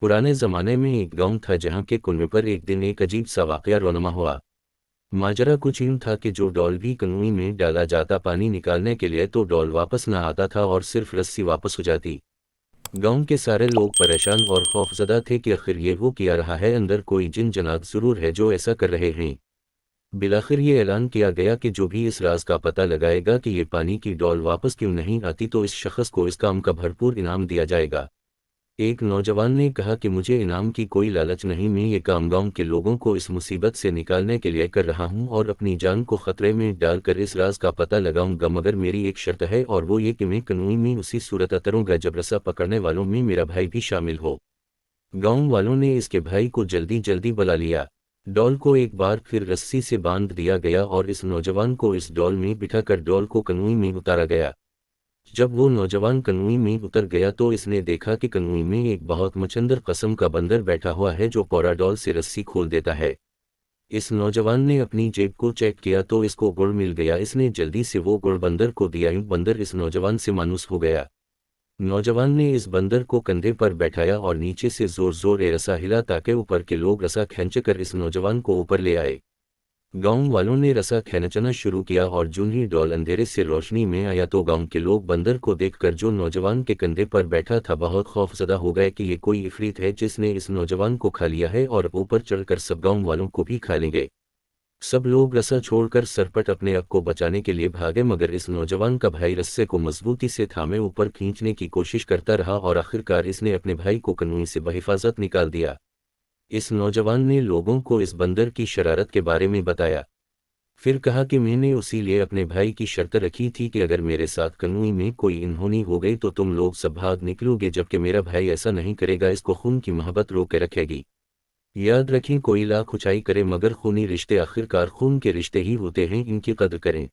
पुराने ज़माने में एक गांव था जहां के कुएं पर एक दिन एक अजीब सा वाकया रोनमा हुआ। माजरा कुछ यूं था कि जो डॉल भी कुएं में डाला जाता पानी निकालने के लिए तो डॉल वापस न आता था और सिर्फ रस्सी वापस हो जाती। गांव के सारे लोग परेशान और खौफजदा थे कि आखिर ये वो किया रहा है, अंदर कोई जिन जनात ज़रूर है जो ऐसा कर रहे हैं। बिलाखिर ये ऐलान किया गया कि जो भी इस राज का पता लगाएगा कि ये पानी की डॉल वापस क्यों नहीं आती तो इस शख्स को इस काम का भरपूर इनाम दिया जाएगा। एक नौजवान ने कहा कि मुझे इनाम की कोई लालच नहीं, मैं ये काम गांव के लोगों को इस मुसीबत से निकालने के लिए कर रहा हूं और अपनी जान को खतरे में डालकर इस राज का पता लगाऊंगा, मगर मेरी एक शर्त है और वो ये कि मैं कानून में उसी सूरत करूंगा जब रस्सा पकड़ने वालों में मेरा भाई भी शामिल हो। गांव वालों ने इसके भाई को जल्दी जल्दी बुला लिया। डॉल को एक बार फिर रस्सी से बांध दिया गया और इस नौजवान को इस डॉल में बिठाकर डॉल को कनूई में उतारा गया। जब वो नौजवान कनूई में उतर गया तो इसने देखा कि कनूई में एक बहुत मचंदर कस्म का बंदर बैठा हुआ है जो पौरा डॉल से रस्सी खोल देता है। इस नौजवान ने अपनी जेब को चेक किया तो इसको गुड़ मिल गया। इसने जल्दी से वो गुड़ बंदर को दिया। यूं बंदर इस नौजवान से मायूस हो गया। नौजवान ने इस बंदर को कंधे पर बैठाया और नीचे से जोर जोर रसा हिला ताकि ऊपर के लोग रसा खींचकर इस नौजवान को ऊपर ले आए। गांव वालों ने रसा खींचना शुरू किया और जूं ही डॉल अंधेरे से रोशनी में आया तो गांव के लोग बंदर को देखकर जो नौजवान के कंधे पर बैठा था बहुत खौफजदा हो गए कि ये कोई इफरीत है जिसने इस नौजवान को खा लिया है और ऊपर चढ़कर सब गांव वालों को भी खा लेंगे। सब लोग रस्सा छोड़कर सरपट अपने आप को बचाने के लिए भागे, मगर इस नौजवान का भाई रस्से को मजबूती से थामे ऊपर खींचने की कोशिश करता रहा और आखिरकार इसने अपने भाई को कनूई से बहिफाजत निकाल दिया। इस नौजवान ने लोगों को इस बंदर की शरारत के बारे में बताया। फिर कहा कि मैंने उसी लिए अपने भाई की शर्त रखी थी कि अगर मेरे साथ कनूई में कोई अनहोनी हो गई तो तुम लोग सब भाग निकलोगे, जबकि मेरा भाई ऐसा नहीं करेगा, इसको खून की मोहब्बत रोके रखेगी। याद रखें, कोई लाख ऊंचाई करे मगर खूनी रिश्ते आखिरकार खून के रिश्ते ही होते हैं, इनकी कद्र करें।